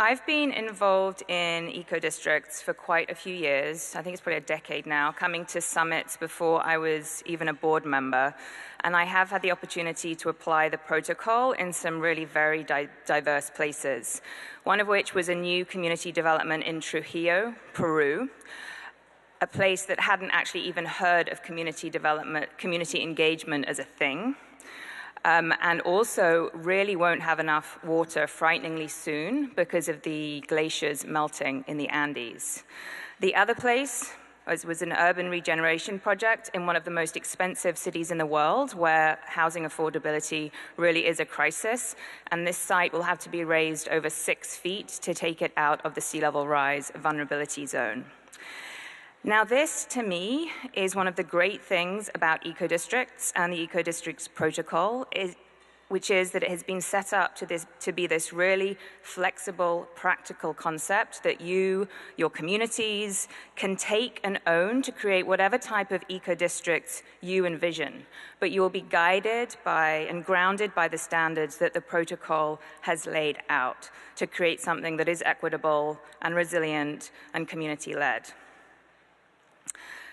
I've been involved in eco-districts for quite a few years. I think it's probably a decade now, coming to summits before I was even a board member. And I have had the opportunity to apply the protocol in some really very diverse places, one of which was a new community development in Trujillo, Peru, a place that hadn't actually even heard of community development, community engagement as a thing. And also really won't have enough water frighteningly soon because of the glaciers melting in the Andes. The other place was an urban regeneration project in one of the most expensive cities in the world where housing affordability really is a crisis. And this site will have to be raised over 6 feet to take it out of the sea level rise vulnerability zone. Now this, to me, is one of the great things about eco-districts and the EcoDistricts Protocol, which is that it has been set up to be this really flexible, practical concept that you, your communities, can take and own to create whatever type of eco-districts you envision. But you will be guided by and grounded by the standards that the protocol has laid out to create something that is equitable and resilient and community-led.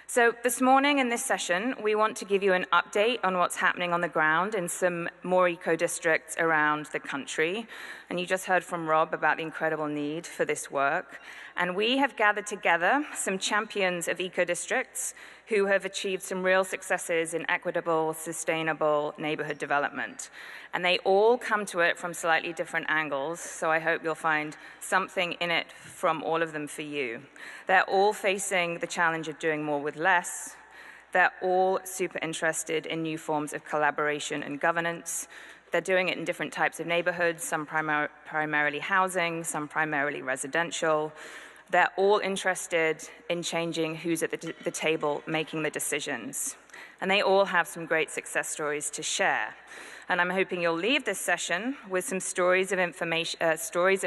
So this morning in this session, we want to give you an update on what's happening on the ground in some more eco-districts around the country. And you just heard from Rob about the incredible need for this work. And we have gathered together some champions of eco-districts who have achieved some real successes in equitable, sustainable neighborhood development. And they all come to it from slightly different angles, so I hope you'll find something in it from all of them for you. They're all facing the challenge of doing more with less. They're all super interested in new forms of collaboration and governance. They're doing it in different types of neighborhoods, some primarily housing, some primarily residential. They're all interested in changing who's at the table making the decisions. And they all have some great success stories to share. And I'm hoping you'll leave this session with some stories of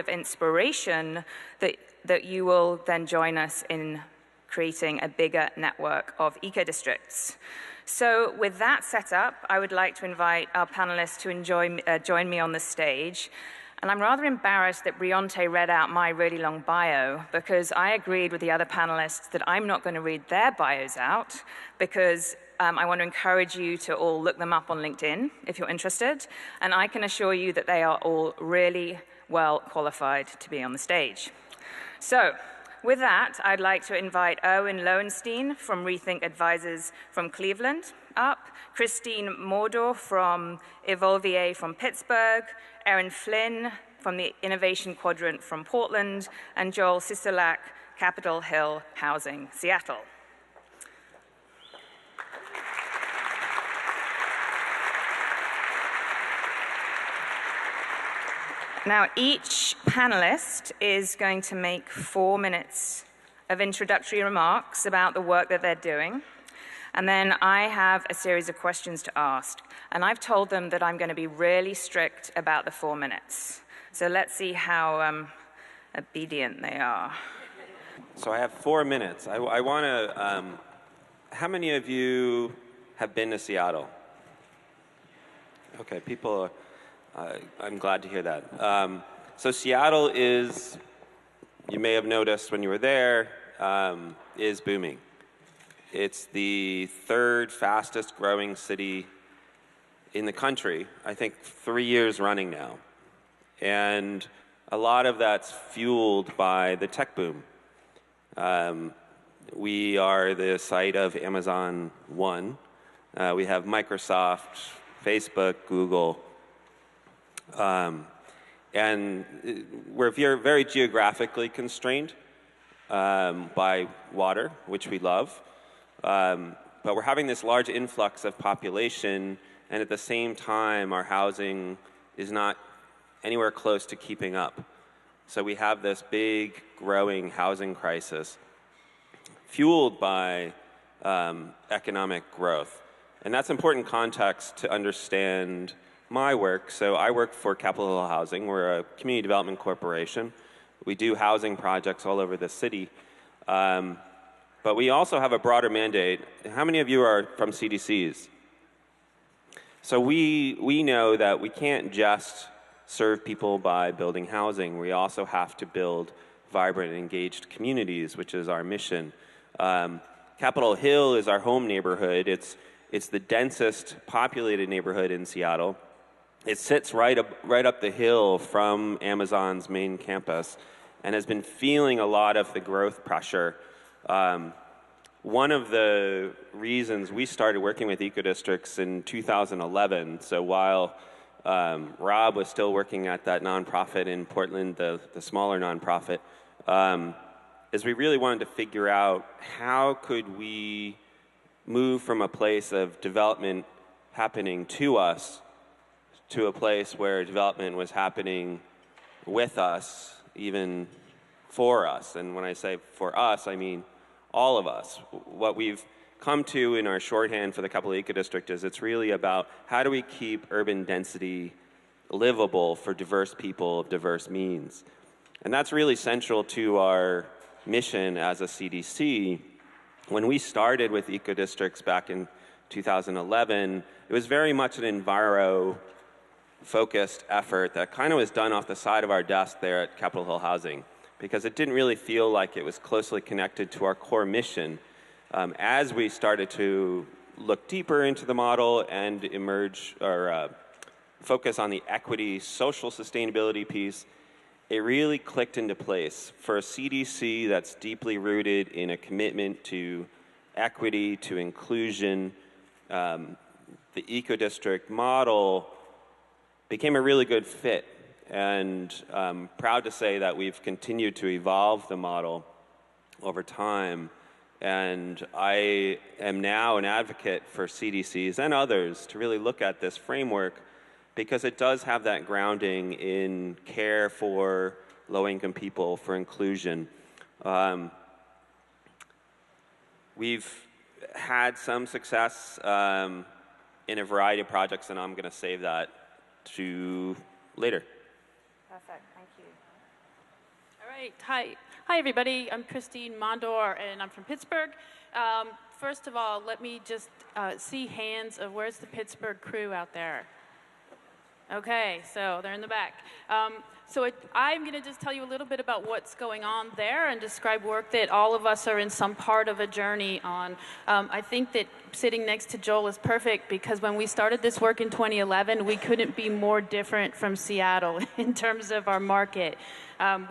inspiration that you will then join us in creating a bigger network of eco-districts. So with that set up, I would like to invite our panelists to join me on the stage. And I'm rather embarrassed that Brionte read out my really long bio because I agreed with the other panelists that I'm not going to read their bios out because I want to encourage you to all look them up on LinkedIn if you're interested. And I can assure you that they are all really well qualified to be on the stage. So with that, I'd like to invite Erwin Lowenstein from Rethink Advisors from Cleveland up, Christine Mordor from Evolvier from Pittsburgh, Erin Flynn from the Innovation Quadrant from Portland, and Joel Sisolak, Capitol Hill Housing, Seattle. Now, each panelist is going to make 4 minutes of introductory remarks about the work that they're doing. And then I have a series of questions to ask. And I've told them that I'm going to be really strict about the 4 minutes. So let's see how obedient they are. So I have 4 minutes. I want to, how many of you have been to Seattle? Okay, people, I'm glad to hear that. So Seattle is, you may have noticed when you were there, is booming. It's the 3rd fastest growing city in the country, I think 3 years running now. And a lot of that's fueled by the tech boom. We are the site of Amazon One. We have Microsoft, Facebook, Google. And we're very geographically constrained by water, which we love. But we're having this large influx of population, and at the same time, our housing is not anywhere close to keeping up. So we have this big, growing housing crisis fueled by economic growth. And that's important context to understand my work. So I work for Capitol Hill Housing. We're a community development corporation. We do housing projects all over the city. But we also have a broader mandate. How many of you are from CDCs? So we know that we can't just serve people by building housing. We also have to build vibrant and engaged communities, which is our mission. Capitol Hill is our home neighborhood. It's the densest populated neighborhood in Seattle. It sits right up the hill from Amazon's main campus and has been feeling a lot of the growth pressure. One of the reasons we started working with EcoDistricts in 2011, so while Rob was still working at that nonprofit in Portland, the smaller nonprofit, is we really wanted to figure out how could we move from a place of development happening to us to a place where development was happening with us, even for us. And when I say for us, I mean all of us. What we've come to in our shorthand for the Capitol Eco-District is it's really about how do we keep urban density livable for diverse people of diverse means. And that's really central to our mission as a CDC. When we started with EcoDistricts back in 2011, it was very much an enviro-focused effort that kind of was done off the side of our desk there at Capitol Hill Housing, because it didn't really feel like it was closely connected to our core mission. As we started to look deeper into the model and emerge or focus on the equity, social sustainability piece, it really clicked into place. For a CDC that's deeply rooted in a commitment to equity, to inclusion, the EcoDistrict model became a really good fit. And I'm proud to say that we've continued to evolve the model over time. And I am now an advocate for CDCs and others to really look at this framework, because it does have that grounding in care for low-income people, for inclusion. We've had some success in a variety of projects, and I'm going to save that to later. Perfect, thank you. All right, hi everybody. I'm Christine Mondor, and I'm from Pittsburgh. First of all, let me just see hands of where's the Pittsburgh crew out there? Okay, so they're in the back. I'm going to just tell you a little bit about what's going on there and describe work that all of us are in some part of a journey on. I think that sitting next to Joel is perfect, because when we started this work in 2011, we couldn't be more different from Seattle in terms of our market.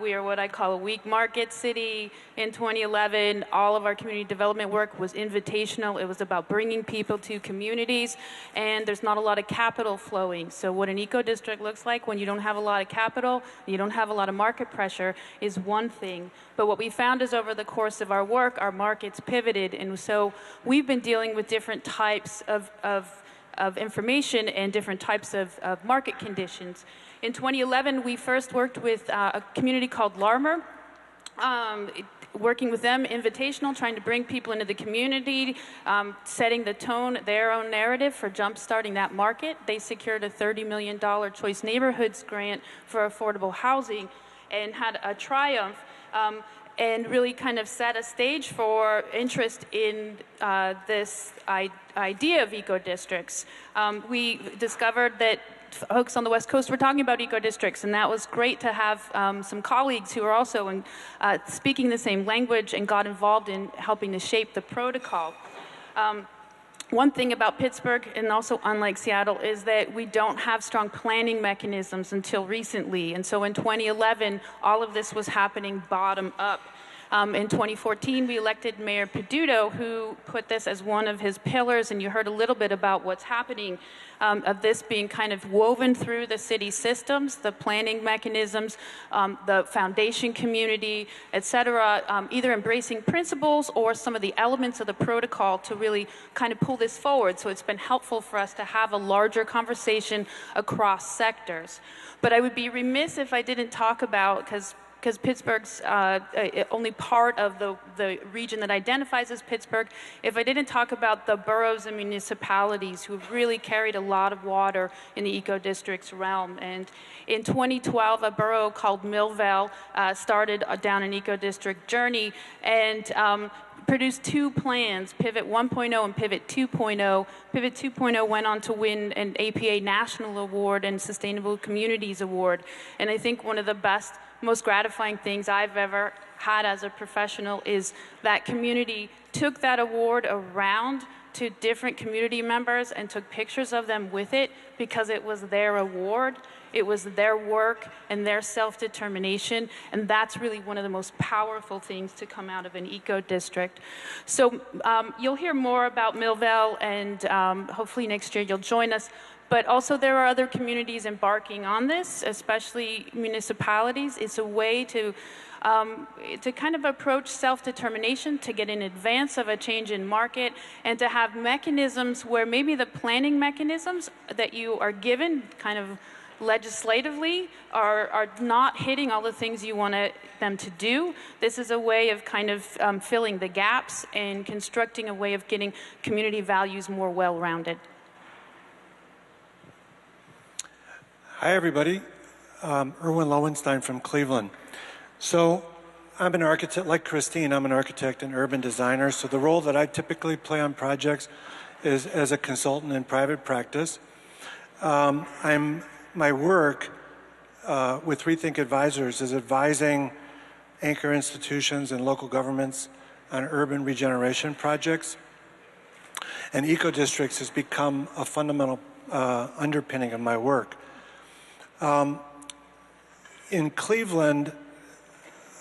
We are what I call a weak market city. In 2011, all of our community development work was invitational. It was about bringing people to communities, and there's not a lot of capital flowing. So what an eco-district looks like when you don't have a lot of capital, you don't have a lot of market pressure, is one thing. But what we found is over the course of our work, our markets pivoted, and so we've been dealing with different types of information and different types of market conditions. In 2011, we first worked with a community called Larmer, working with them, invitational, trying to bring people into the community, setting the tone, their own narrative for jump-starting that market. They secured a $30 million Choice Neighborhoods grant for affordable housing and had a triumph. And really kind of set a stage for interest in this idea of eco-districts. We discovered that folks on the West Coast were talking about eco-districts, and that was great to have some colleagues who are also speaking the same language and got involved in helping to shape the protocol. One thing about Pittsburgh, and also unlike Seattle, is that we don't have strong planning mechanisms until recently. And so in 2011, all of this was happening bottom up. In 2014, we elected Mayor Peduto, who put this as one of his pillars, and you heard a little bit about what's happening, of this being kind of woven through the city systems, the planning mechanisms, the foundation community, et cetera, either embracing principles or some of the elements of the protocol to really kind of pull this forward. So it's been helpful for us to have a larger conversation across sectors. But I would be remiss if I didn't talk about, because Pittsburgh's only part of the region that identifies as Pittsburgh, if I didn't talk about the boroughs and municipalities who have really carried a lot of water in the eco-districts realm. And in 2012, a borough called Millvale started down an eco-district journey, and produced two plans, Pivot 1.0 and Pivot 2.0. Pivot 2.0 went on to win an APA National Award and Sustainable Communities Award. And I think one of the best, most gratifying things I've ever had as a professional is that community took that award around to different community members and took pictures of them with it because it was their award. It was their work and their self-determination, and that's really one of the most powerful things to come out of an eco-district. So you'll hear more about Millvale, and hopefully next year you'll join us. But also there are other communities embarking on this, especially municipalities. It's a way to kind of approach self-determination, to get in advance of a change in market, and to have mechanisms where maybe the planning mechanisms that you are given kind of legislatively are not hitting all the things you want them to do. This is a way of kind of filling the gaps and constructing a way of getting community values more well-rounded. Hi, everybody. Erwin Lowenstein from Cleveland. So I'm an architect, like Christine, I'm an architect and urban designer. So the role that I typically play on projects is as a consultant in private practice. My work with Rethink Advisors is advising anchor institutions and local governments on urban regeneration projects. And eco-districts has become a fundamental underpinning of my work. In Cleveland,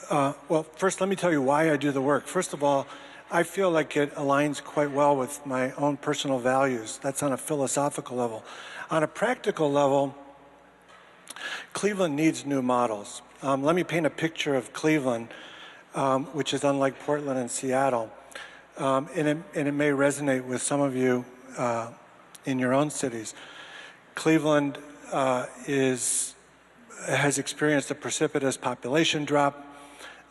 well, first let me tell you why I do the work. First of all, I feel like it aligns quite well with my own personal values. That's on a philosophical level. On a practical level, Cleveland needs new models. Let me paint a picture of Cleveland, which is unlike Portland and Seattle. And it may resonate with some of you in your own cities. Cleveland has experienced a precipitous population drop,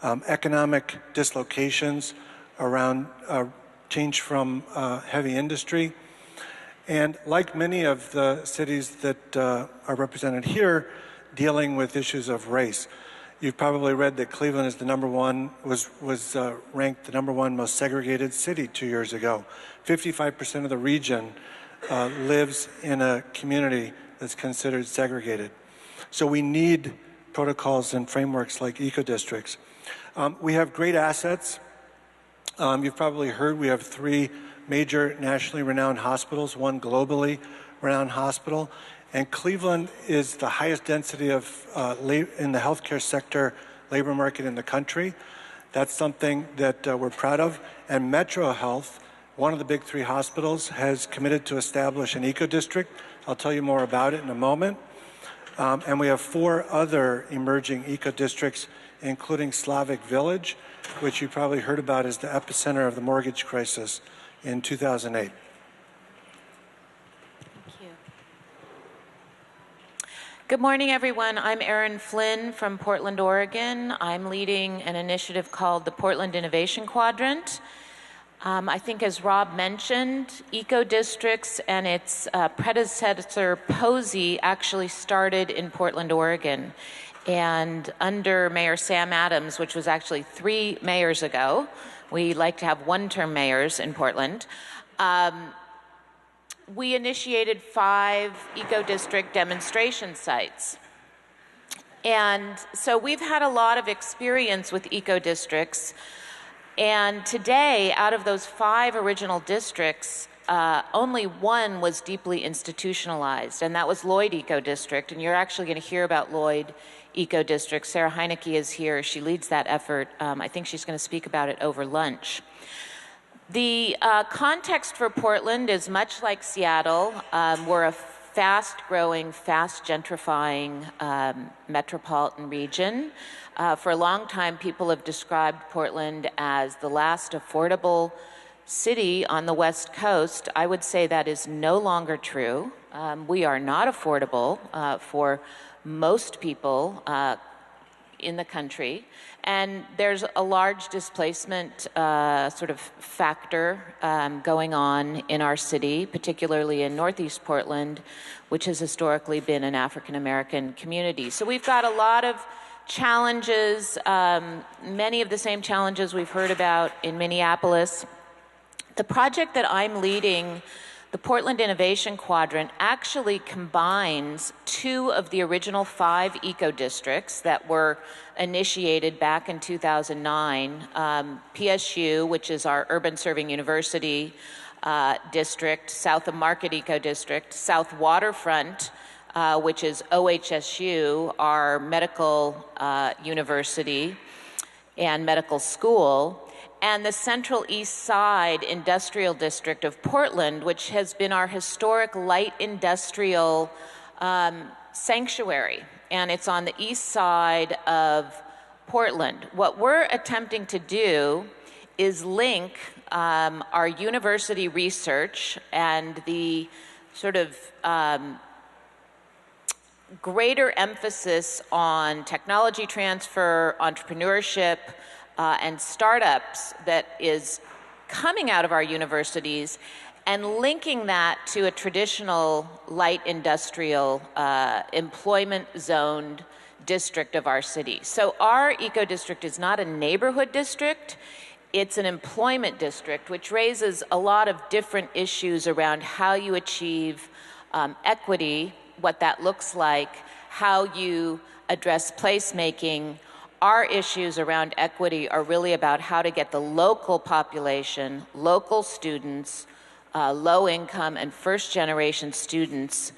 economic dislocations around change from heavy industry. And like many of the cities that are represented here, dealing with issues of race. You've probably read that Cleveland is the was ranked the #1 most segregated city 2 years ago. 55% of the region lives in a community that's considered segregated. So we need protocols and frameworks like eco-districts. We have great assets. You've probably heard we have 3 major nationally renowned hospitals, 1 globally renowned hospital. And Cleveland is the highest density of in the healthcare sector labor market in the country. That's something that we're proud of. And Metro Health, one of the big 3 hospitals, has committed to establish an eco-district. I'll tell you more about it in a moment. And we have 4 other emerging eco-districts, including Slavic Village, which you probably heard about as the epicenter of the mortgage crisis in 2008. Thank you. Good morning, everyone. I'm Erin Flynn from Portland, Oregon. I'm leading an initiative called the Portland Innovation Quadrant. I think, as Rob mentioned, eco-districts and its predecessor, POSI, actually started in Portland, Oregon. And under Mayor Sam Adams, which was actually 3 mayors ago, we like to have one-term mayors in Portland, we initiated 5 eco-district demonstration sites. And so we've had a lot of experience with eco-districts. And today, out of those 5 original districts, only 1 was deeply institutionalized, and that was Lloyd Eco District. And you're actually going to hear about Lloyd Eco District. Sarah Heinecke is here. She leads that effort. I think she's going to speak about it over lunch. The context for Portland is much like Seattle. We're a fast-growing, fast-gentrifying metropolitan region. For a long time, people have described Portland as the last affordable city on the West Coast. I would say that is no longer true. We are not affordable for most people in the country. And there's a large displacement sort of factor going on in our city, particularly in Northeast Portland, which has historically been an African-American community. So we've got a lot of challenges, many of the same challenges we've heard about in Minneapolis. The project that I'm leading, the Portland Innovation Quadrant, actually combines 2 of the original 5 eco-districts that were initiated back in 2009. PSU, which is our urban serving university district, South of Market Eco-District, South Waterfront, which is OHSU, our medical university and medical school, and the Central East Side Industrial District of Portland, which has been our historic light industrial sanctuary, and it's on the east side of Portland. What we're attempting to do is link our university research and the sort of greater emphasis on technology transfer, entrepreneurship, and startups that is coming out of our universities, and linking that to a traditional light industrial employment zoned district of our city. So our eco-district is not a neighborhood district, it's an employment district, which raises a lot of different issues around how you achieve equity, what that looks like, how you address placemaking. Our issues around equity are really about how to get the local population, local students, low income and first generation students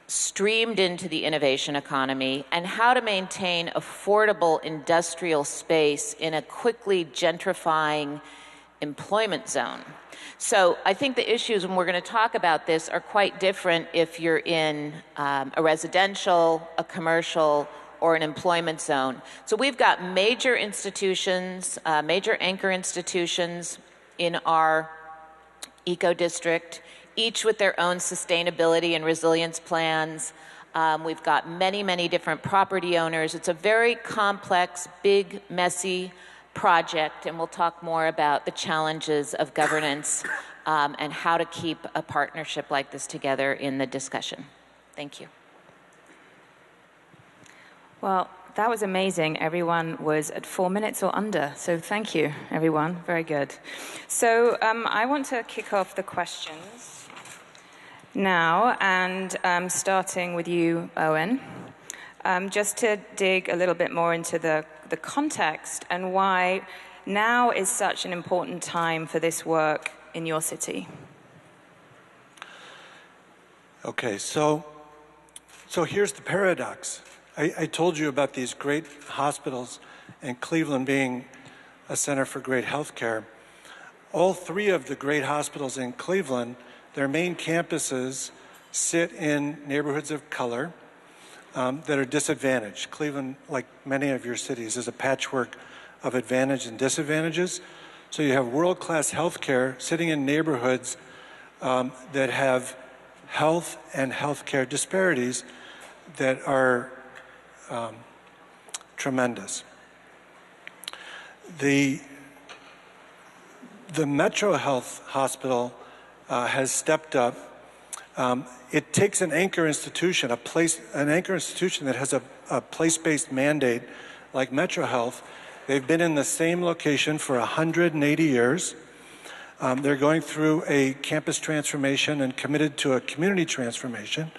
streamed into the innovation economy, and how to maintain affordable industrial space in a quickly gentrifying employment zone. So I think the issues, when we're going to talk about this, are quite different if you're in a residential, a commercial, or an employment zone. So we've got major institutions, major anchor institutions in our eco-district, each with their own sustainability and resilience plans. We've got many, many different property owners. It's a very complex, big, messy project, and we'll talk more about the challenges of governance and how to keep a partnership like this together in the discussion. Thank you. Well, that was amazing. Everyone was at 4 minutes or under, so thank you, everyone. Very good. So I want to kick off the questions now, and starting with you, Owen, just to dig a little bit more into the context and why now is such an important time for this work in your city. Okay, so here's the paradox. I told you about these great hospitals and Cleveland being a center for great health care. All 3 of the great hospitals in Cleveland, their main campuses sit in neighborhoods of color that are disadvantaged. Cleveland, like many of your cities, is a patchwork of advantages and disadvantages. So you have world-class health care sitting in neighborhoods that have health and healthcare disparities that are tremendous. The Metro Health Hospital has stepped up. It takes an anchor institution, an anchor institution that has a place-based mandate like Metro Health. They've been in the same location for 180 years. They're going through a campus transformation and committed to a community transformation.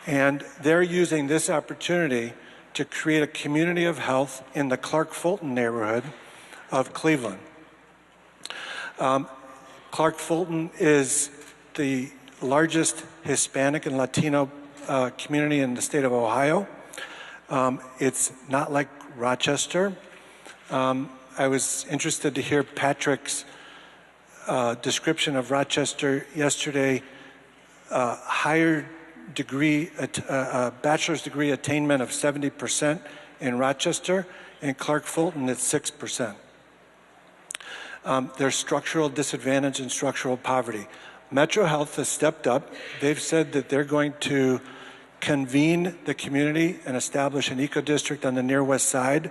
And they're using this opportunity to create a community of health in the Clark Fulton neighborhood of Cleveland. Clark Fulton is the largest Hispanic and Latino community in the state of Ohio. It's not like Rochester. I was interested to hear Patrick's description of Rochester yesterday. Higher degree, bachelor's degree attainment of 70% in Rochester. In Clark Fulton, it's 6%. There's structural disadvantage and structural poverty. Metro Health has stepped up. They've said that they're going to convene the community and establish an eco-district on the near west side.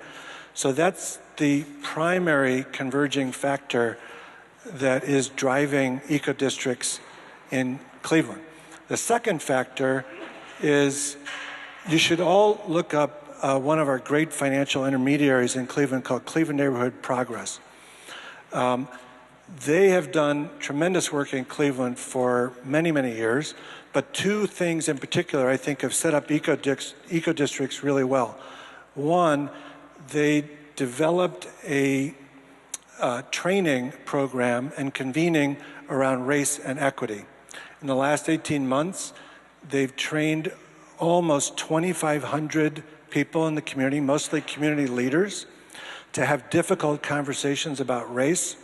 So that's the primary converging factor that is driving eco-districts in Cleveland. The second factor is you should all look up one of our great financial intermediaries in Cleveland called Cleveland Neighborhood Progress. They have done tremendous work in Cleveland for many, many years, but two things in particular I think have set up eco-districts really well. One, they developed a training program and convening around race and equity. In the last 18 months, they've trained almost 2,500 people in the community, mostly community leaders, to have difficult conversations about race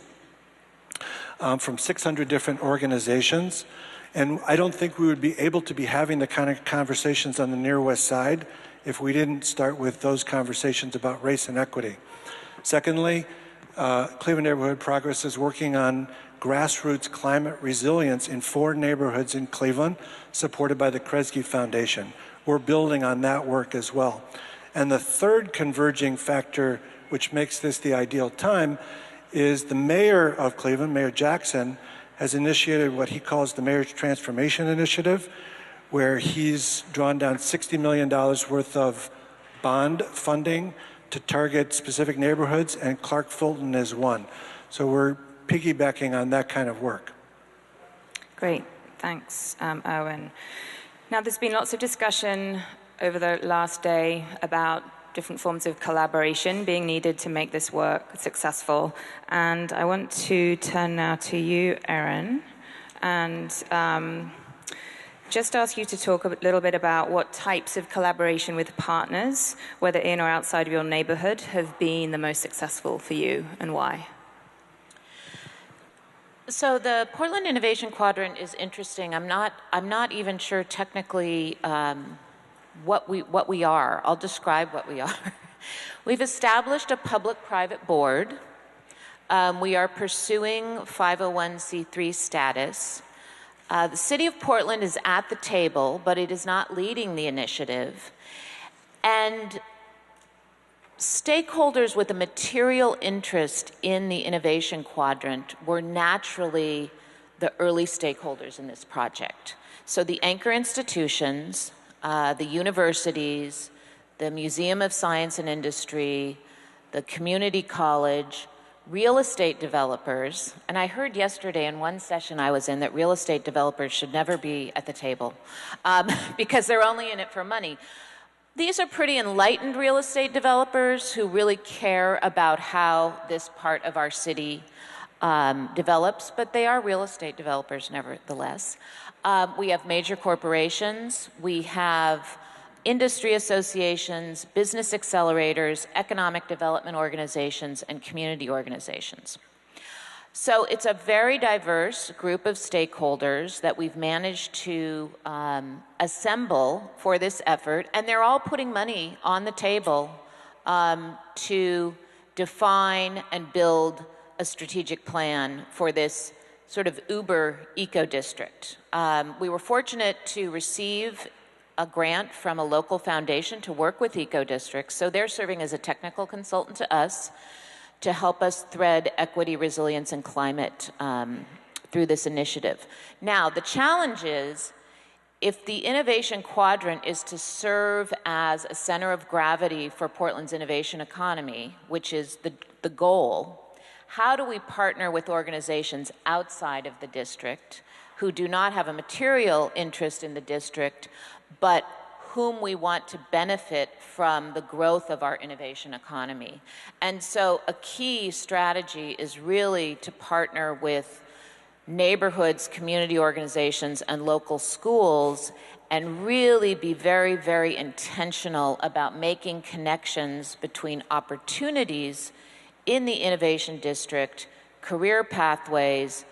from 600 different organizations. And I don't think we would be able to be having the kind of conversations on the Near West Side if we didn't start with those conversations about race and equity. Secondly, Cleveland Neighborhood Progress is working on grassroots climate resilience in 4 neighborhoods in Cleveland, supported by the Kresge Foundation. We're building on that work as well. And the third converging factor, which makes this the ideal time, is the mayor of Cleveland, Mayor Jackson, has initiated what he calls the Mayor's Transformation Initiative, where he's drawn down $60 million worth of bond funding to target specific neighborhoods, and Clark Fulton is one. So we're piggybacking on that kind of work. Great, thanks, Owen. Now, there's been lots of discussion over the last day about different forms of collaboration being needed to make this work successful. And I want to turn now to you, Erin, and just ask you to talk a little bit about what types of collaboration with partners, whether in or outside of your neighborhood, have been the most successful for you and why. So the Portland Innovation Quadrant is interesting. I'm not even sure technically what we are. I'll describe what we are. We've established a public-private board. We are pursuing 501c3 status. The City of Portland is at the table, but it is not leading the initiative. And stakeholders with a material interest in the innovation quadrant were naturally the early stakeholders in this project. So the anchor institutions, the universities, the Museum of Science and Industry, the community college, real estate developers, and I heard yesterday in one session I was in that real estate developers should never be at the table because they're only in it for money. These are pretty enlightened real estate developers who really care about how this part of our city develops, but they are real estate developers nevertheless. We have major corporations, we have industry associations, business accelerators, economic development organizations, and community organizations. So it's a very diverse group of stakeholders that we've managed to assemble for this effort, and they're all putting money on the table to define and build a strategic plan for this sort of uber eco-district. We were fortunate to receive a grant from a local foundation to work with eco-districts, so they're serving as a technical consultant to us to help us thread equity, resilience, and climate through this initiative. Now, the challenge is, if the innovation quadrant is to serve as a center of gravity for Portland's innovation economy, which is the goal, how do we partner with organizations outside of the district who do not have a material interest in the district, but whom we want to benefit from the growth of our innovation economy? And so a key strategy is really to partner with neighborhoods, community organizations, and local schools, and really be very, very intentional about making connections between opportunities in the innovation district, career pathways,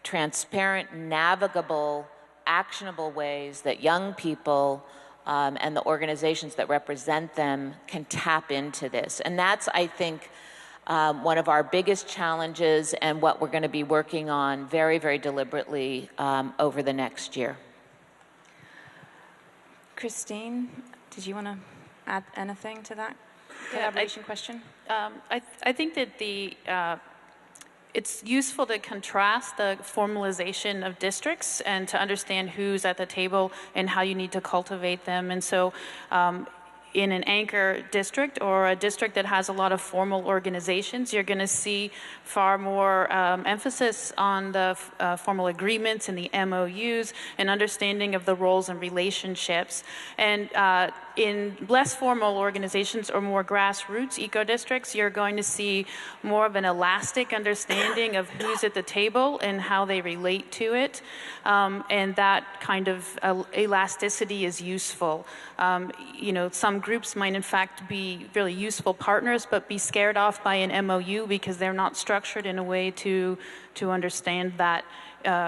transparent, navigable, actionable ways that young people and the organizations that represent them can tap into this. And that's, I think, one of our biggest challenges and what we're going to be working on very, very deliberately over the next year. Christine, did you want to add anything to that collaboration question? I think that it's useful to contrast the formalization of districts and to understand who's at the table and how you need to cultivate them. And so in an anchor district or a district that has a lot of formal organizations, you're going to see far more emphasis on the formal agreements and the MOUs and understanding of the roles and relationships. And in less formal organizations or more grassroots eco-districts, you're going to see more of an elastic understanding of who's at the table and how they relate to it. And that kind of elasticity is useful. You know, some groups might in fact be really useful partners, but be scared off by an MOU because they're not structured in a way to understand that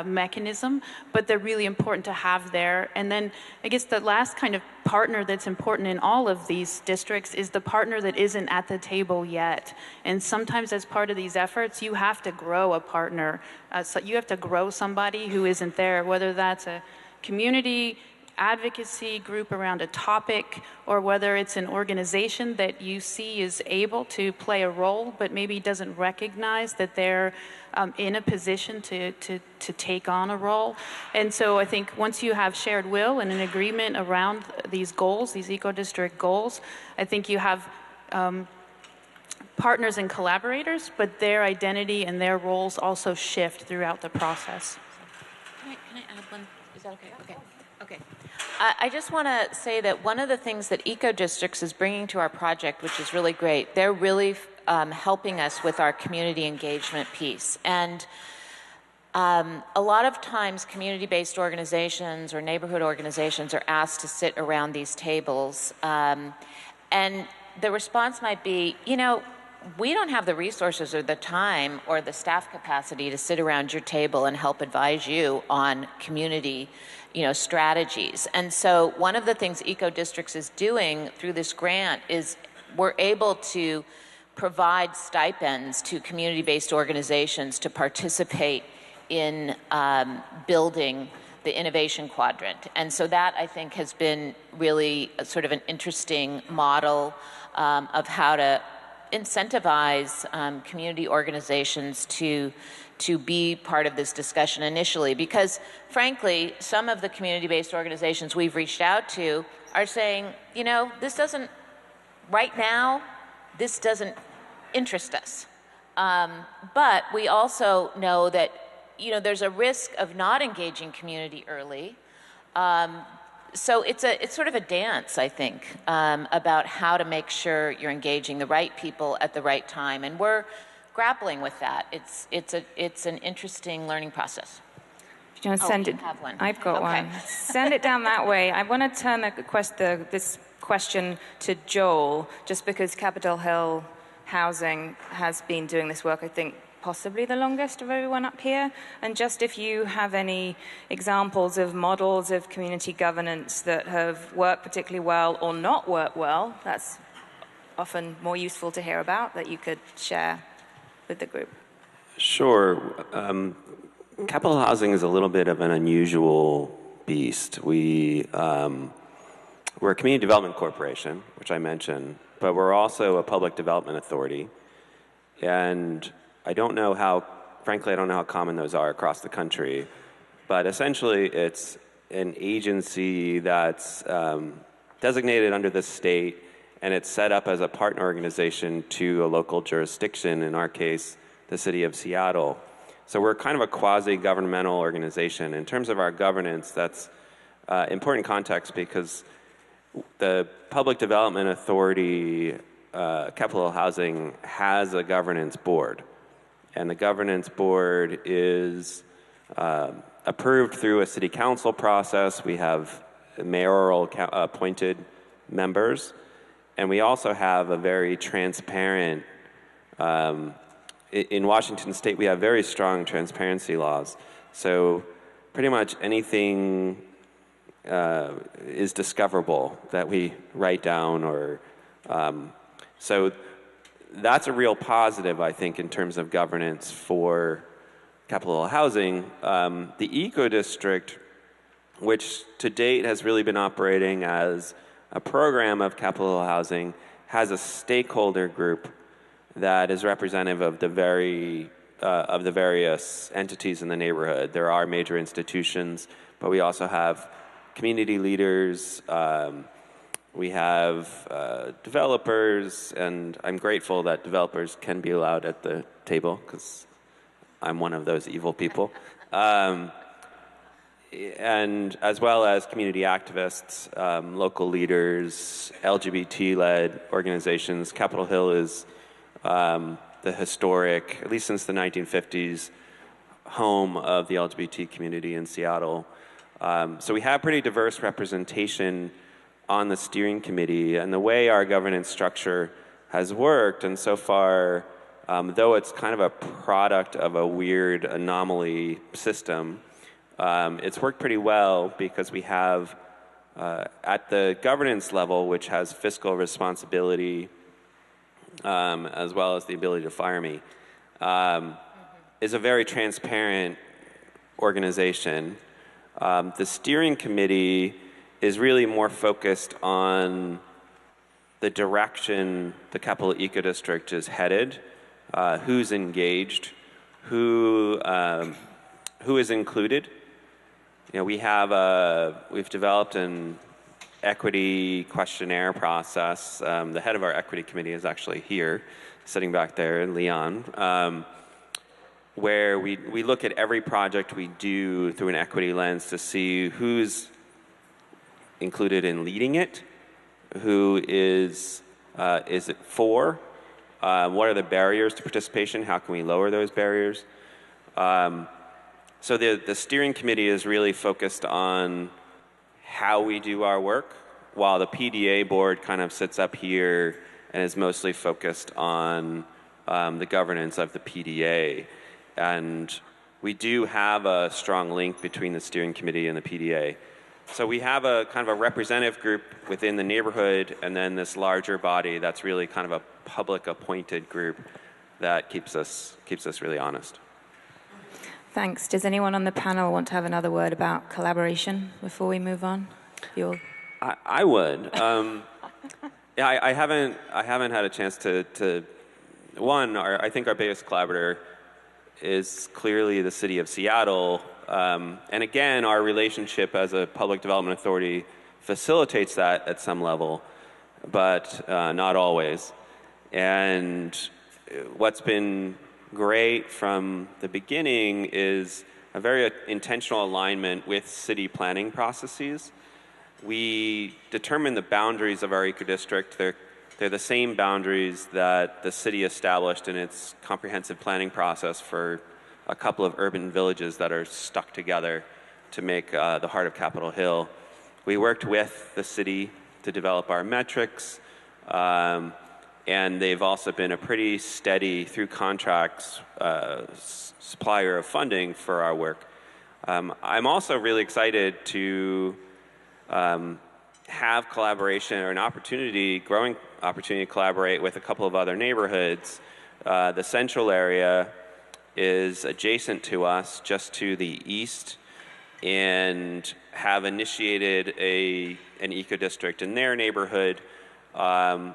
mechanism, but they're really important to have there. And then I guess the last kind of partner that's important in all of these districts is the partner that isn't at the table yet. And sometimes as part of these efforts, you have to grow a partner. So you have to grow somebody who isn't there, whether that's a community advocacy group around a topic, or whether it's an organization that you see is able to play a role, but maybe doesn't recognize that they're in a position to take on a role. And so I think once you have shared will and an agreement around these goals, these eco-district goals, I think you have partners and collaborators, but their identity and their roles also shift throughout the process. Can I add one? Is that okay? Okay. Okay. I just want to say that one of the things that EcoDistricts is bringing to our project, which is really great, they're really helping us with our community engagement piece. And a lot of times community-based organizations or neighborhood organizations are asked to sit around these tables. And the response might be, you know, we don't have the resources or the time or the staff capacity to sit around your table and help advise you on community, you know, strategies. And so one of the things EcoDistricts is doing through this grant is we're able to provide stipends to community-based organizations to participate in building the innovation quadrant. And so that, I think, has been really a sort of an interesting model of how to incentivize community organizations to be part of this discussion initially, because frankly, some of the community-based organizations we've reached out to are saying, you know, this doesn't, right now, this doesn't interest us. But we also know that, you know, there's a risk of not engaging community early. So it's sort of a dance, I think, about how to make sure you're engaging the right people at the right time, and we're grappling with that. It's an interesting learning process. Do you want to send it? Have one. I've got one. Send it down that way. I want to turn this question to Joel, just because Capitol Hill Housing has been doing this work, I think, possibly the longest of everyone up here. And just if you have any examples of models of community governance that have worked particularly well or not worked well, that's often more useful to hear about, that you could share with the group. Sure. Capitol Housing is a little bit of an unusual beast. We're a community development corporation, which I mentioned, but we're also a public development authority. And I don't know how common those are across the country, but essentially it's an agency that's designated under the state, and it's set up as a partner organization to a local jurisdiction, in our case, the city of Seattle. So we're kind of a quasi-governmental organization. In terms of our governance, that's important context, because the Public Development Authority, Capitol Housing, has a governance board. And the governance board is approved through a city council process. We have mayoral appointed members. And we also have a very transparent, in Washington State, we have very strong transparency laws. So pretty much anything is discoverable that we write down, or so that's a real positive, I think, in terms of governance for Capitol Housing. The EcoDistrict, which to date has really been operating as a program of Capitol Housing, has a stakeholder group that is representative of the various entities in the neighborhood. There are major institutions, but we also have community leaders. We have developers, and I'm grateful that developers can be allowed at the table because I'm one of those evil people. And as well as community activists, local leaders, LGBT-led organizations. Capitol Hill is the historic, at least since the 1950s, home of the LGBT community in Seattle. So we have pretty diverse representation on the steering committee, and the way our governance structure has worked, and so far, though it's kind of a product of a weird anomaly system, it's worked pretty well because we have, at the governance level, which has fiscal responsibility, as well as the ability to fire me, is a very transparent organization. The steering committee is really more focused on the direction the Capitol Eco-District is headed, who's engaged, who is included. You know, we've developed an equity questionnaire process. The head of our equity committee is actually here, sitting back there, Leon, where we look at every project we do through an equity lens to see who's included in leading it, who is it for, what are the barriers to participation, how can we lower those barriers. So the steering committee is really focused on how we do our work, while the PDA board kind of sits up here and is mostly focused on the governance of the PDA. And we do have a strong link between the steering committee and the PDA. So we have a kind of a representative group within the neighborhood, and then this larger body that's really kind of a public appointed group that keeps us really honest. Thanks. Does anyone on the panel want to have another word about collaboration before we move on? I would. Yeah, I haven't had a chance to I think our biggest collaborator is clearly the city of Seattle. And again, our relationship as a public development authority facilitates that at some level, but not always. And what's been great from the beginning is a very intentional alignment with city planning processes. We determine the boundaries of our eco-district. They're the same boundaries that the city established in its comprehensive planning process for a couple of urban villages that are stuck together to make the heart of Capitol Hill. We worked with the city to develop our metrics, and they've also been a pretty steady, through contracts, supplier of funding for our work. I'm also really excited to have collaboration or growing opportunity to collaborate with a couple of other neighborhoods. The central area is adjacent to us, just to the east, and have initiated an eco-district in their neighborhood. And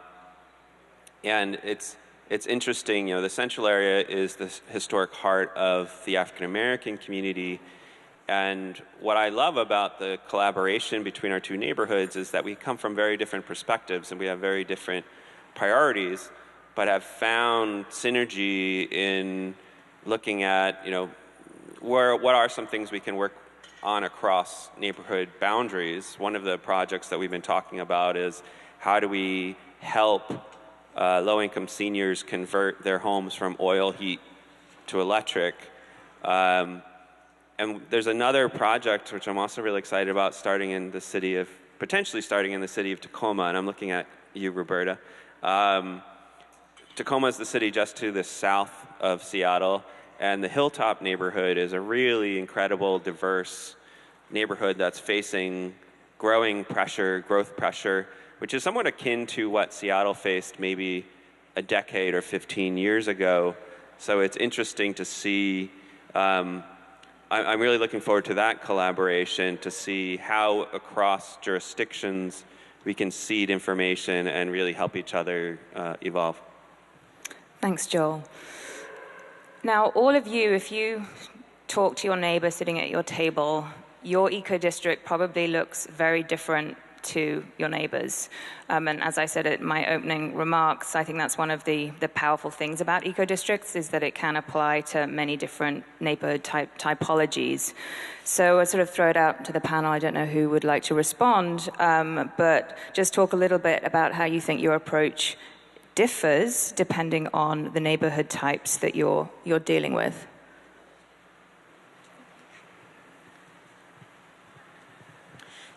it's interesting, you know, the central area is the historic heart of the African American community. And what I love about the collaboration between our two neighborhoods is that we come from very different perspectives and we have very different priorities, but have found synergy in looking at, you know, what are some things we can work on across neighborhood boundaries. One of the projects that we've been talking about is how do we help low-income seniors convert their homes from oil heat to electric. And there's another project which I'm also really excited about potentially starting in the city of Tacoma, and I'm looking at you, Roberta. Tacoma is the city just to the south of Seattle, and the Hilltop neighborhood is a really incredible, diverse neighborhood that's facing growth pressure, which is somewhat akin to what Seattle faced maybe a decade or 15 years ago. So it's interesting to see. I'm really looking forward to that collaboration to see how across jurisdictions we can seed information and really help each other evolve. Thanks, Joel. Now, all of you, if you talk to your neighbor sitting at your table, your eco-district probably looks very different to your neighbors. And as I said in my opening remarks, I think that's one of the powerful things about eco-districts is that it can apply to many different neighborhood typologies. So I sort of throw it out to the panel. I don't know who would like to respond, but just talk a little bit about how you think your approach differs depending on the neighborhood types that you're dealing with.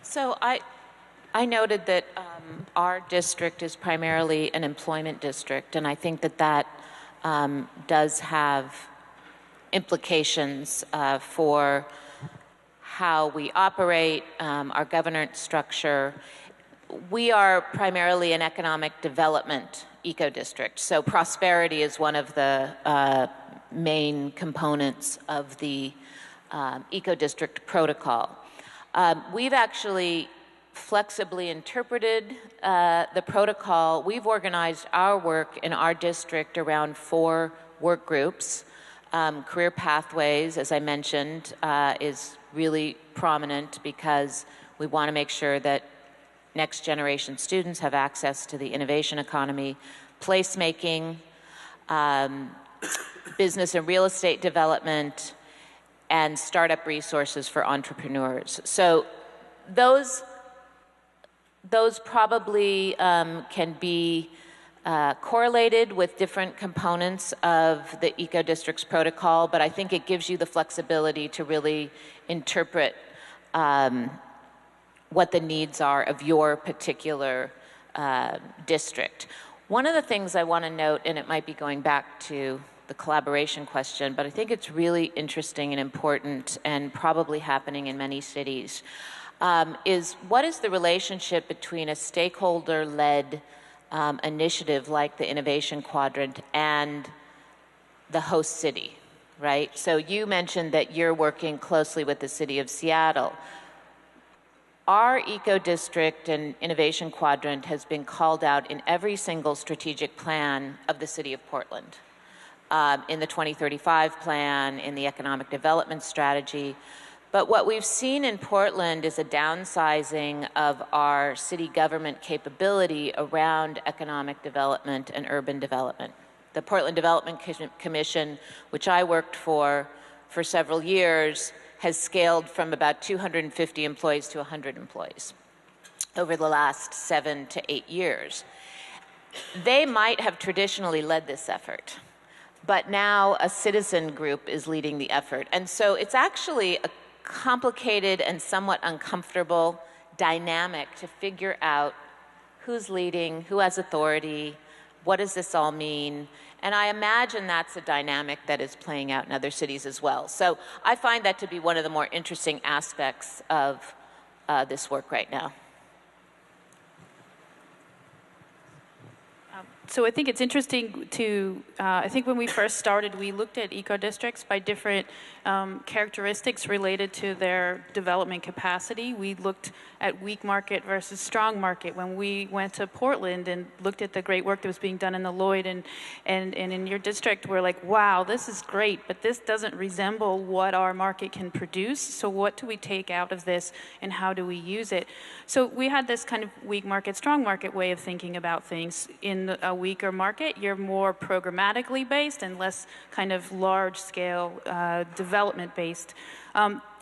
So I noted that our district is primarily an employment district, and I think that does have implications for how we operate, our governance structure. We are primarily an economic development eco-district, so prosperity is one of the main components of the EcoDistrict Protocol. We've actually flexibly interpreted the protocol. We've organized our work in our district around 4 work groups. Career pathways, as I mentioned, is really prominent because we want to make sure that next generation students have access to the innovation economy, placemaking, business and real estate development, and startup resources for entrepreneurs. So those probably can be correlated with different components of the EcoDistricts Protocol, but I think it gives you the flexibility to really interpret what the needs are of your particular district. One of the things I want to note, and it might be going back to the collaboration question, but I think it's really interesting and important and probably happening in many cities, is what is the relationship between a stakeholder-led initiative like the Innovation Quadrant and the host city, right? So you mentioned that you're working closely with the city of Seattle. Our eco-district and innovation quadrant has been called out in every single strategic plan of the city of Portland. In the 2035 plan, in the economic development strategy. But what we've seen in Portland is a downsizing of our city government capability around economic development and urban development. The Portland Development Commission, which I worked for several years, has scaled from about 250 employees to 100 employees over the last 7 to 8 years. They might have traditionally led this effort, but now a citizen group is leading the effort. And so it's actually a complicated and somewhat uncomfortable dynamic to figure out who's leading, who has authority, what does this all mean? And I imagine that's a dynamic that is playing out in other cities as well. So I find that to be one of the more interesting aspects of this work right now. So I think it's interesting to, I think when we first started, we looked at eco-districts by different characteristics related to their development capacity. We looked at weak market versus strong market. When we went to Portland and looked at the great work that was being done in the Lloyd and in your district, we're like, wow, this is great, but this doesn't resemble what our market can produce. So what do we take out of this and how do we use it? So we had this kind of weak market, strong market way of thinking about things. In a weaker market, you're more programmatically based and less kind of large-scale development based.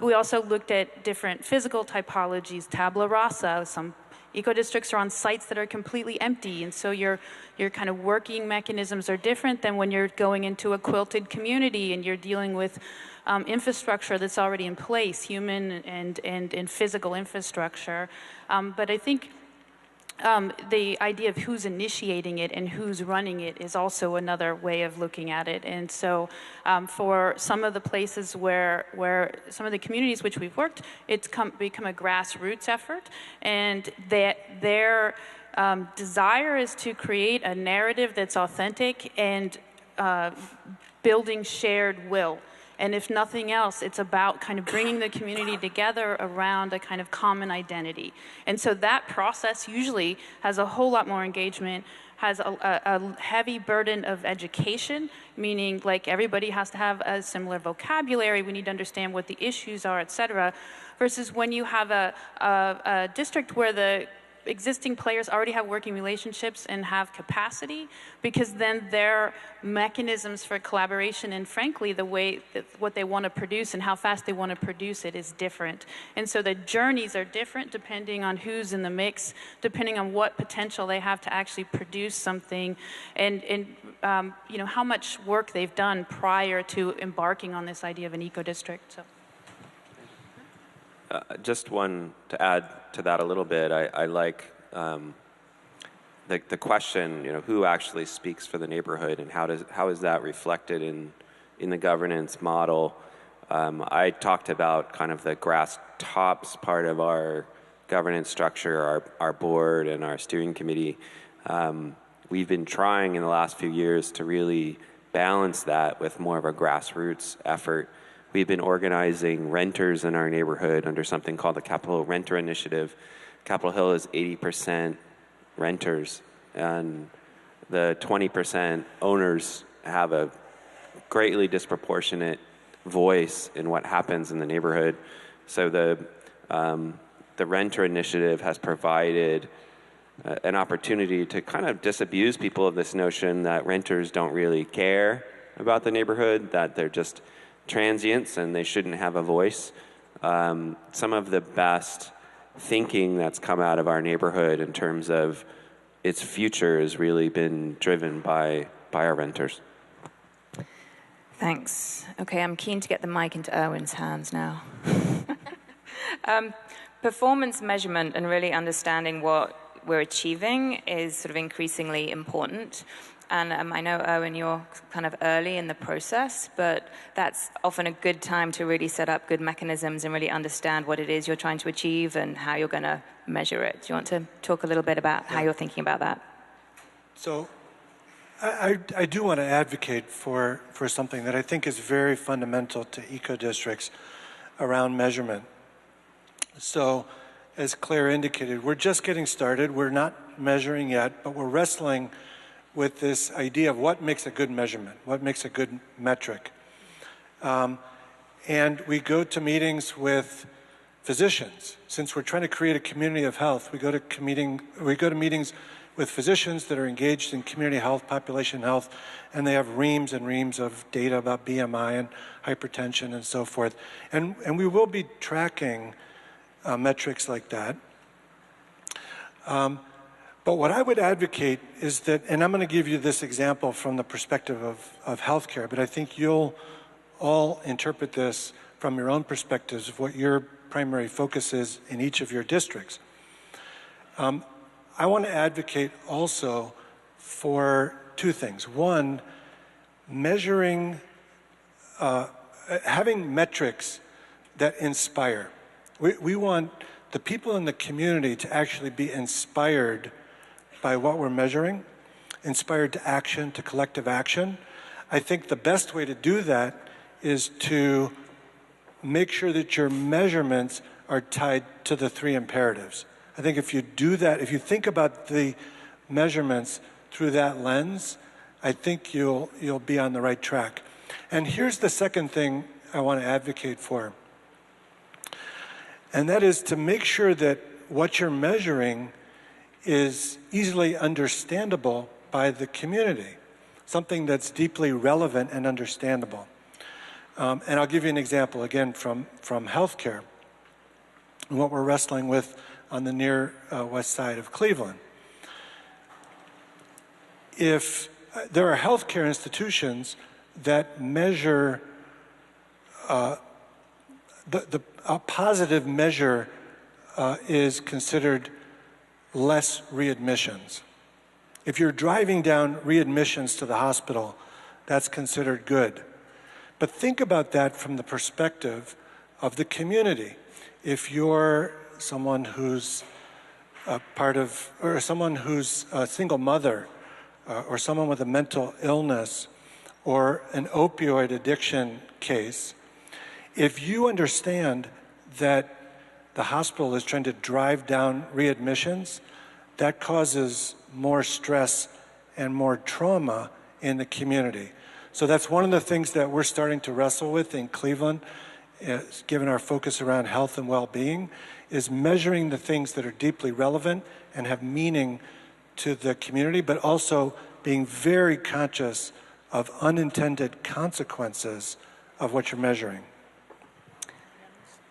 We also looked at different physical typologies, tabula rasa. Some eco-districts are on sites that are completely empty, and so your kind of working mechanisms are different than when you're going into a quilted community and you're dealing with infrastructure that's already in place, human and physical infrastructure. But I think the idea of who's initiating it and who's running it is also another way of looking at it. And so for some of the places where some of the communities which we've worked, it's become a grassroots effort, and their desire is to create a narrative that's authentic and building shared will. And if nothing else, it's about kind of bringing the community together around a kind of common identity. And so that process usually has a whole lot more engagement, has a heavy burden of education, meaning like everybody has to have a similar vocabulary, we need to understand what the issues are, et cetera, versus when you have a district where the existing players already have working relationships and have capacity, because then their mechanisms for collaboration and frankly the way that what they want to produce and how fast they want to produce it is different. And so the journeys are different depending on who's in the mix, depending on what potential they have to actually produce something, and you know, how much work they've done prior to embarking on this idea of an eco-district. So. Just one to add to that a little bit. I like the question, you know, who actually speaks for the neighborhood, and how is that reflected in the governance model? I talked about kind of the grass tops part of our governance structure, our board and our steering committee. We've been trying in the last few years to really balance that with more of a grassroots effort. We've been organizing renters in our neighborhood under something called the Capitol Renter Initiative. Capitol Hill is 80% renters, and the 20% owners have a greatly disproportionate voice in what happens in the neighborhood. So the Renter Initiative has provided an opportunity to kind of disabuse people of this notion that renters don't really care about the neighborhood, that they're just transients and they shouldn't have a voice. Some of the best thinking that's come out of our neighborhood in terms of its future has really been driven by our renters. Thanks. Okay, I'm keen to get the mic into Erwin's hands now. Performance measurement and really understanding what we're achieving is sort of increasingly important. And I know, Erwin, you're kind of early in the process, but that's often a good time to really set up good mechanisms and really understand what it is you're trying to achieve and how you're going to measure it. Do you want to talk a little bit about how you're thinking about that? So I do want to advocate for something that I think is very fundamental to eco-districts around measurement. So as Claire indicated, we're just getting started. We're not measuring yet, but we're wrestling with this idea of what makes a good measurement, what makes a good metric. And we go to meetings with physicians. Since we're trying to create a community of health, we go to meetings with physicians that are engaged in community health, population health, and they have reams and reams of data about BMI and hypertension and so forth. And we will be tracking metrics like that. But what I would advocate is that, and I'm going to give you this example from the perspective of healthcare, but I think you'll all interpret this from your own perspectives of what your primary focus is in each of your districts. I want to advocate also for two things. One, measuring, having metrics that inspire. We want the people in the community to actually be inspired by what we're measuring, inspired to action, to collective action. I think the best way to do that is to make sure that your measurements are tied to the three imperatives. I think if you do that, if you think about the measurements through that lens, I think you'll be on the right track. And here's the second thing I want to advocate for. And that is to make sure that what you're measuring is easily understandable by the community, something that's deeply relevant and understandable. And I'll give you an example, again, from healthcare, and what we're wrestling with on the near west side of Cleveland. If there are healthcare institutions that measure, a positive measure is considered less readmissions. If you're driving down readmissions to the hospital, that's considered good. But think about that from the perspective of the community. If you're someone who's someone who's a single mother, or someone with a mental illness, or an opioid addiction case, if you understand that the hospital is trying to drive down readmissions, that causes more stress and more trauma in the community. So that's one of the things that we're starting to wrestle with in Cleveland, given our focus around health and well-being, is measuring the things that are deeply relevant and have meaning to the community, but also being very conscious of unintended consequences of what you're measuring.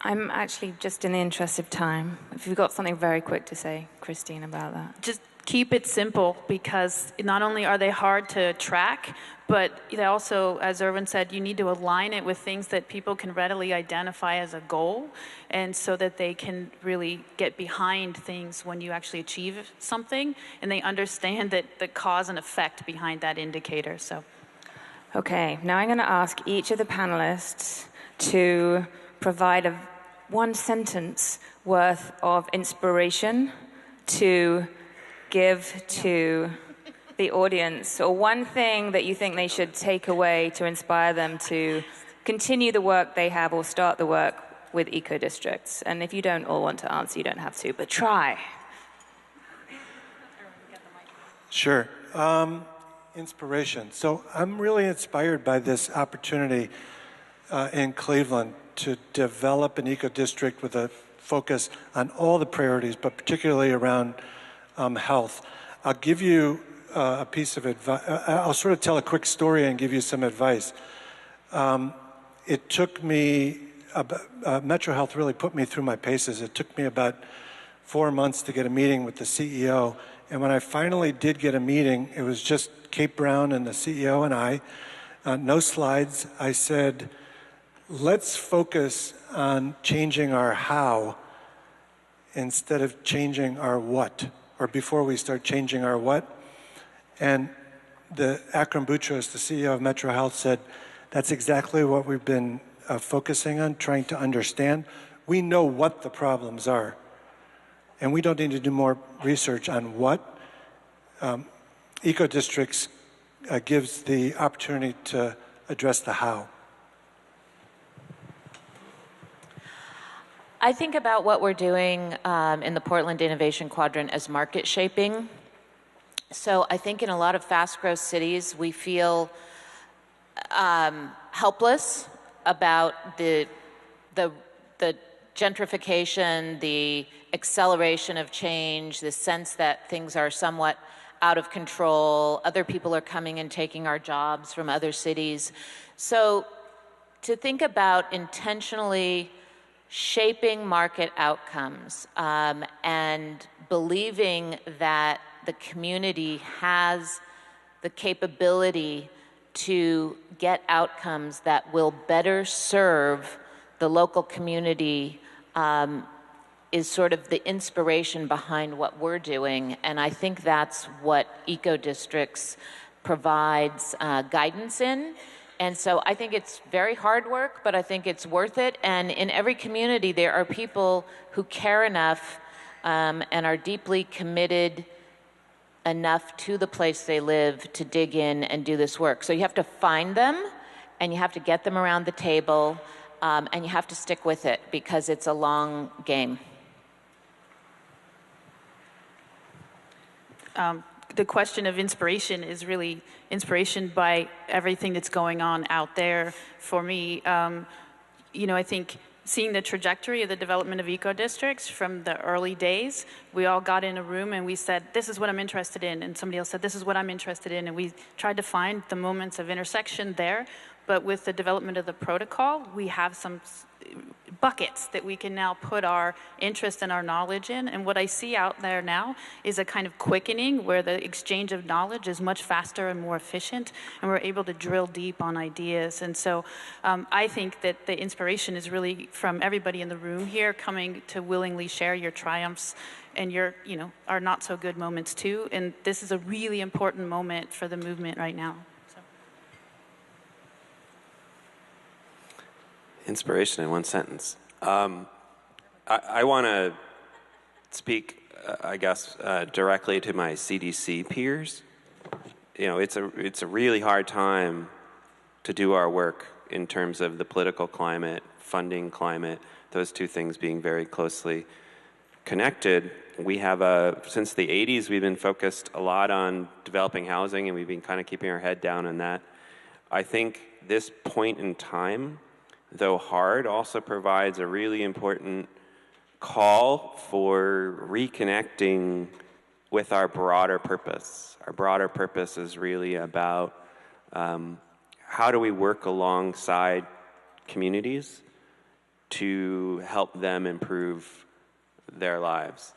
I'm actually, just in the interest of time, if you've got something very quick to say, Christine, about that. Just keep it simple, because not only are they hard to track, but they also, as Irwin said, you need to align it with things that people can readily identify as a goal, and so that they can really get behind things when you actually achieve something, and they understand that the cause and effect behind that indicator. So, okay, now I'm going to ask each of the panelists to provide a one sentence worth of inspiration to give to the audience, or one thing that you think they should take away to inspire them to continue the work they have or start the work with EcoDistricts. And if you don't all want to answer, you don't have to, but try. Sure. Inspiration. So I'm really inspired by this opportunity in Cleveland to develop an eco-district with a focus on all the priorities, but particularly around health. I'll give you a piece of advice. I'll sort of tell a quick story and give you some advice. It took me, Metro Health really put me through my paces. It took me about 4 months to get a meeting with the CEO. And when I finally did get a meeting, it was just Kate Brown and the CEO and I, no slides. I said, let's focus on changing our how instead of changing our what, or before we start changing our what. And the Akram Boutros, the CEO of Metro Health, said, that's exactly what we've been focusing on, trying to understand. We know what the problems are, and we don't need to do more research on what. EcoDistricts gives the opportunity to address the how. I think about what we're doing in the Portland Innovation Quadrant as market shaping. So I think in a lot of fast growth cities, we feel helpless about the gentrification, the acceleration of change, the sense that things are somewhat out of control. Other people are coming and taking our jobs from other cities. So to think about intentionally shaping market outcomes and believing that the community has the capability to get outcomes that will better serve the local community is sort of the inspiration behind what we're doing. And I think that's what EcoDistricts provides guidance in. And so I think it's very hard work, but I think it's worth it. And in every community, there are people who care enough and are deeply committed enough to the place they live to dig in and do this work. So you have to find them, and you have to get them around the table, and you have to stick with it because it's a long game. The question of inspiration is really inspiration by everything that's going on out there. For me, I think seeing the trajectory of the development of eco-districts from the early days, we all got in a room and we said, this is what I'm interested in, and somebody else said, this is what I'm interested in, and we tried to find the moments of intersection there. But with the development of the protocol, we have some buckets that we can now put our interest and our knowledge in. And what I see out there now is a kind of quickening where the exchange of knowledge is much faster and more efficient, and we're able to drill deep on ideas. And so I think that the inspiration is really from everybody in the room here coming to willingly share your triumphs and your, our not so good moments too. And this is a really important moment for the movement right now. Inspiration in one sentence. I want to speak, I guess, directly to my CDC peers. It's a really hard time to do our work in terms of the political climate, funding climate, those two things being very closely connected. We have since the 80s, we've been focused a lot on developing housing, and we've been kind of keeping our head down on that. I think this point in time, though hard, also provides a really important call for reconnecting with our broader purpose. Our broader purpose is really about how do we work alongside communities to help them improve their lives.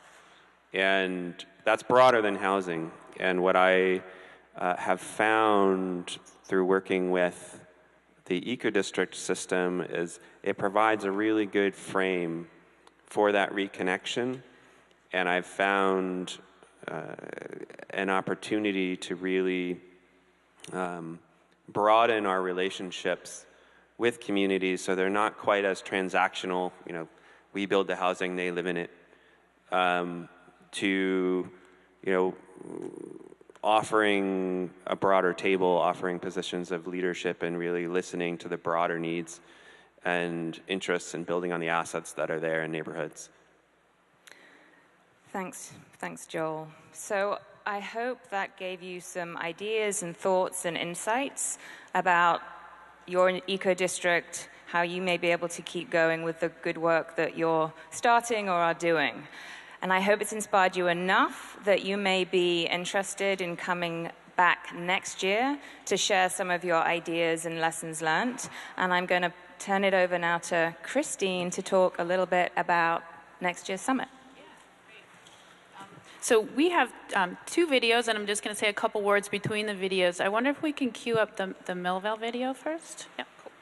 And that's broader than housing. And what I have found through working with the EcoDistrict system is it provides a really good frame for that reconnection. And I've found an opportunity to really broaden our relationships with communities so they're not quite as transactional, you know, we build the housing, they live in it, to, you know, offering a broader table, offering positions of leadership, and really listening to the broader needs and interests and building on the assets that are there in neighborhoods. Thanks, Joel. So I hope that gave you some ideas and thoughts and insights about your eco-district, how you may be able to keep going with the good work that you're starting or are doing. And I hope it's inspired you enough that you may be interested in coming back next year to share some of your ideas and lessons learned. And I'm going to turn it over now to Christine to talk a little bit about next year's summit. So we have 2 videos, and I'm just going to say a couple words between the videos. I wonder if we can cue up the Millvale video first. Yeah, cool.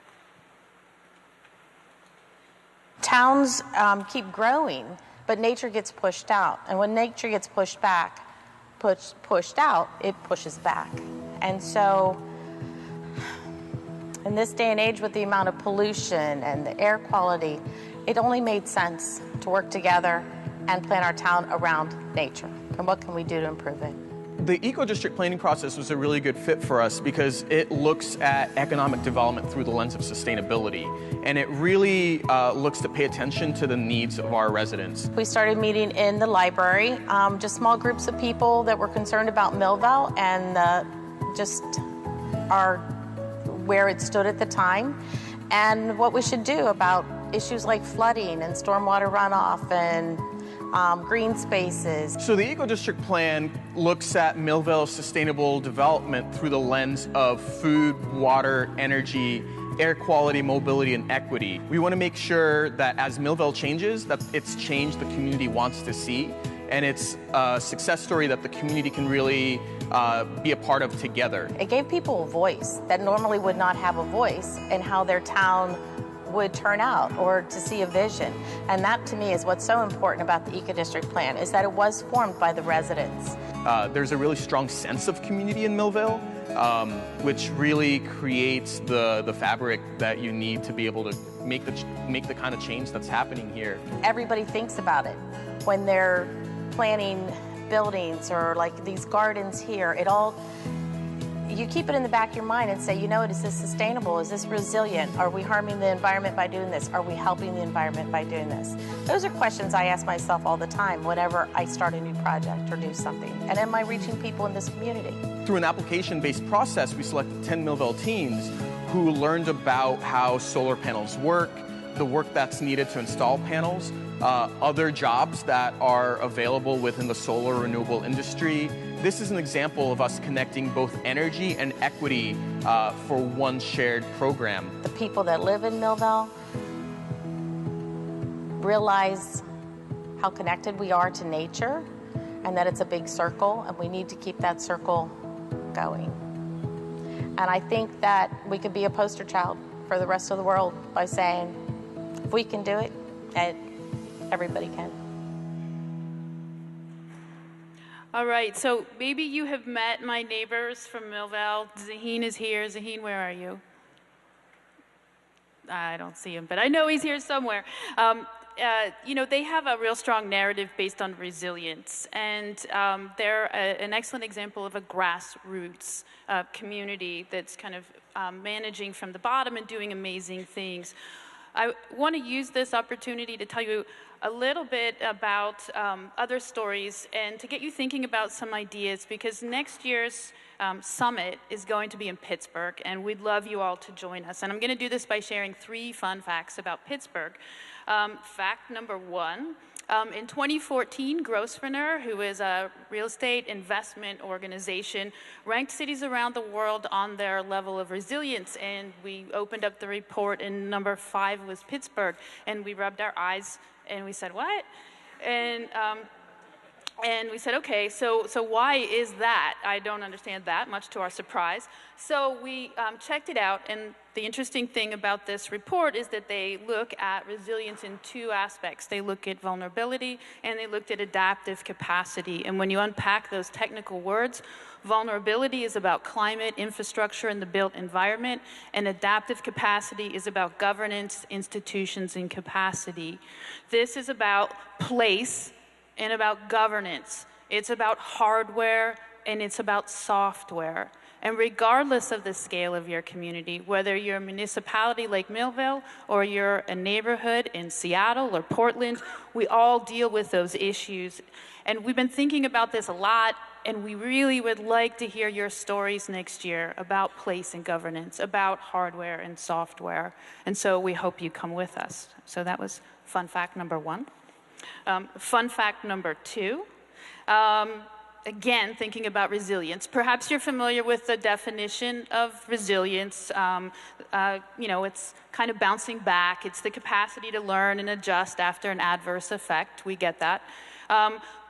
Towns keep growing, but nature gets pushed out. And when nature gets pushed out, it pushes back. And so in this day and age with the amount of pollution and the air quality, it only made sense to work together and plan our town around nature. And what can we do to improve it? The eco-district planning process was a really good fit for us because it looks at economic development through the lens of sustainability. And it really looks to pay attention to the needs of our residents. We started meeting in the library, just small groups of people that were concerned about Millvale and just where it stood at the time and what we should do about issues like flooding and stormwater runoff and green spaces. So the eco-district plan looks at Millvale's sustainable development through the lens of food, water, energy, air quality, mobility, and equity. We want to make sure that as Millvale changes, that it's change the community wants to see, and it's a success story that the community can really be a part of together. It gave people a voice that normally would not have a voice in how their town would turn out or to see a vision. And that to me is what's so important about the eco-district plan, is that it was formed by the residents. There's a really strong sense of community in Millvale, which really creates the fabric that you need to be able to make the kind of change that's happening here. Everybody thinks about it when they're planning buildings or like these gardens here. You keep it in the back of your mind and say, you know, is this sustainable? Is this resilient? Are we harming the environment by doing this? Are we helping the environment by doing this? Those are questions I ask myself all the time whenever I start a new project or do something. And am I reaching people in this community? Through an application-based process, we selected 10 Millvale teens who learned about how solar panels work, the work that's needed to install panels, other jobs that are available within the solar renewable industry. This is an example of us connecting both energy and equity for one shared program. The people that live in Millvale realize how connected we are to nature and that it's a big circle and we need to keep that circle going. And I think that we could be a poster child for the rest of the world by saying, if we can do it, everybody can. All right, so maybe you have met my neighbors from Millvale. Zaheen is here. Zaheen, where are you? I don't see him, but I know he's here somewhere. You know, they have a real strong narrative based on resilience, and they're an excellent example of a grassroots community that's kind of managing from the bottom and doing amazing things. I want to use this opportunity to tell you a little bit about other stories and to get you thinking about some ideas, because next year's summit is going to be in Pittsburgh, and we'd love you all to join us. And I'm going to do this by sharing 3 fun facts about Pittsburgh. Fact number 1. In 2014, Grosvenor, who is a real estate investment organization, ranked cities around the world on their level of resilience, and we opened up the report, and number 5 was Pittsburgh, and we rubbed our eyes, and we said, what? And we said, okay, so why is that? I don't understand that, much to our surprise. So we checked it out, and the interesting thing about this report is that they look at resilience in 2 aspects. They look at vulnerability, and they looked at adaptive capacity. And when you unpack those technical words, vulnerability is about climate, infrastructure, and the built environment, and adaptive capacity is about governance, institutions, and capacity. This is about place and about governance. It's about hardware, and it's about software. And regardless of the scale of your community, whether you're a municipality like Millville or you're a neighborhood in Seattle or Portland, we all deal with those issues. And we've been thinking about this a lot, and we really would like to hear your stories next year about place and governance, about hardware and software. And so we hope you come with us. So that was fun fact number 1. Fun fact number 2. Again, thinking about resilience. Perhaps you're familiar with the definition of resilience. It's kind of bouncing back. It's the capacity to learn and adjust after an adverse effect. We get that.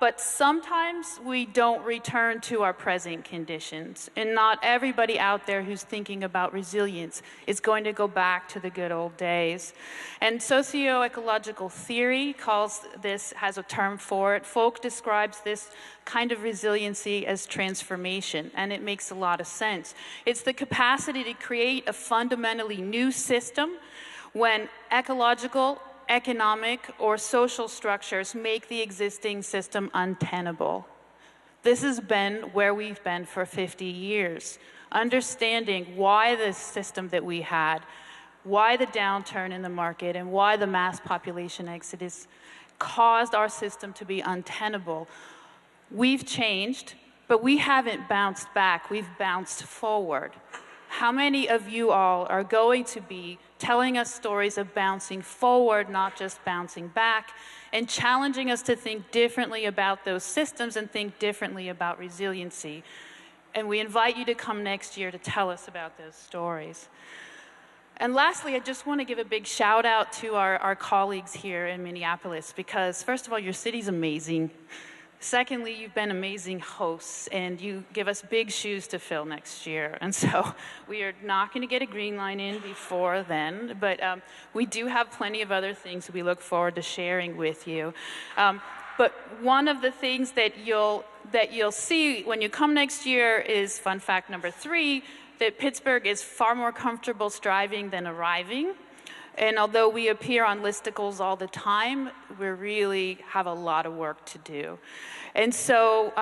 But sometimes we don't return to our present conditions. And not everybody out there who's thinking about resilience is going to go back to the good old days. And socio-ecological theory has a term for it. Folk describes this kind of resiliency as transformation, and it makes a lot of sense. It's the capacity to create a fundamentally new system when ecological, economic, or social structures make the existing system untenable. This has been where we've been for 50 years, understanding why the system that we had, why the downturn in the market, and why the mass population exodus caused our system to be untenable. We've changed, but we haven't bounced back, we've bounced forward. How many of you all are going to be telling us stories of bouncing forward, not just bouncing back, and challenging us to think differently about those systems and think differently about resiliency? And we invite you to come next year to tell us about those stories. And lastly, I just want to give a big shout out to our colleagues here in Minneapolis, because first of all, your city's amazing. Secondly, you've been amazing hosts, and you give us big shoes to fill next year. And so we are not going to get a green line in before then, but we do have plenty of other things we look forward to sharing with you. But one of the things that you'll see when you come next year is fun fact number 3, that Pittsburgh is far more comfortable striving than arriving. And although we appear on listicles all the time, we really have a lot of work to do. And so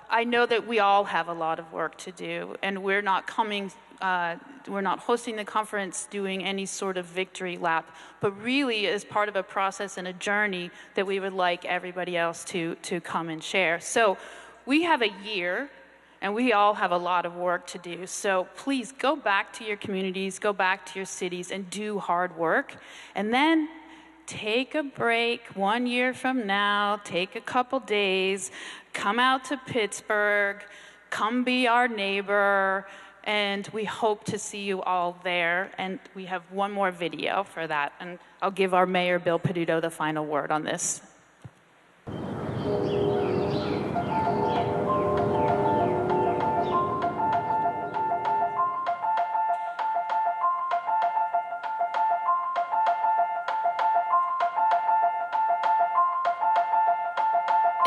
I know that we all have a lot of work to do, and we're not hosting the conference doing any sort of victory lap, but really as part of a process and a journey that we would like everybody else to come and share. So we have a year, and we all have a lot of work to do. So please go back to your communities, go back to your cities, and do hard work. And then take a break 1 year from now, take a couple days, come out to Pittsburgh, come be our neighbor, and we hope to see you all there. And we have one more video for that, and I'll give our Mayor, Bill Peduto, the final word on this.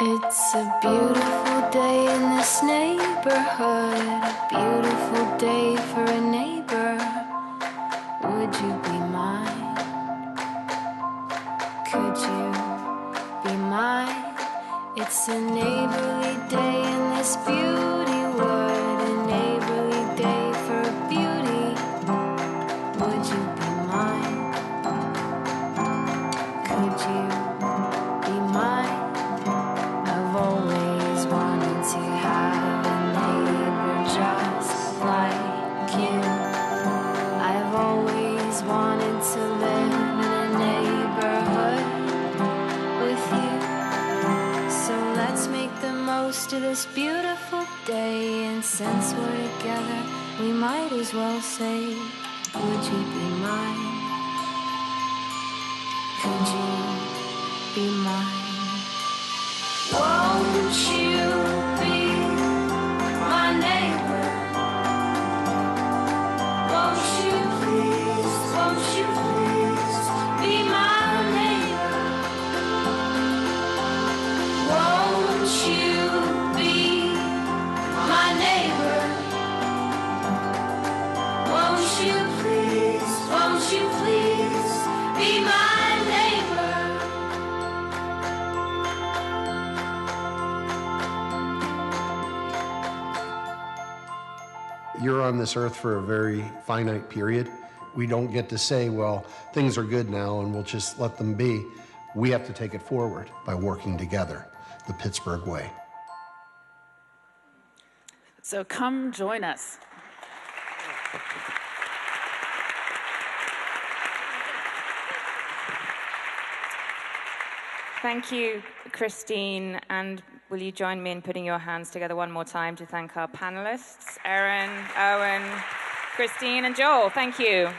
It's a beautiful day in this neighborhood, a beautiful day for a neighbor. Would you be mine? Could you be mine? It's a neighborly day in this beauty wood, a neighborly day for a beauty. Would you be mine? to this beautiful day, and since we're together, we might as well say, would you be mine? Could you be mine? Won't you be my neighbor? Won't you please be my neighbor? Won't you be my neighbor? Won't you please be my neighbor? You're on this earth for a very finite period. We don't get to say, well, things are good now and we'll just let them be. We have to take it forward by working together, the Pittsburgh way. So come join us. Thank you, Christine. And will you join me in putting your hands together one more time to thank our panelists, Erin, Owen, Christine, and Joel. Thank you.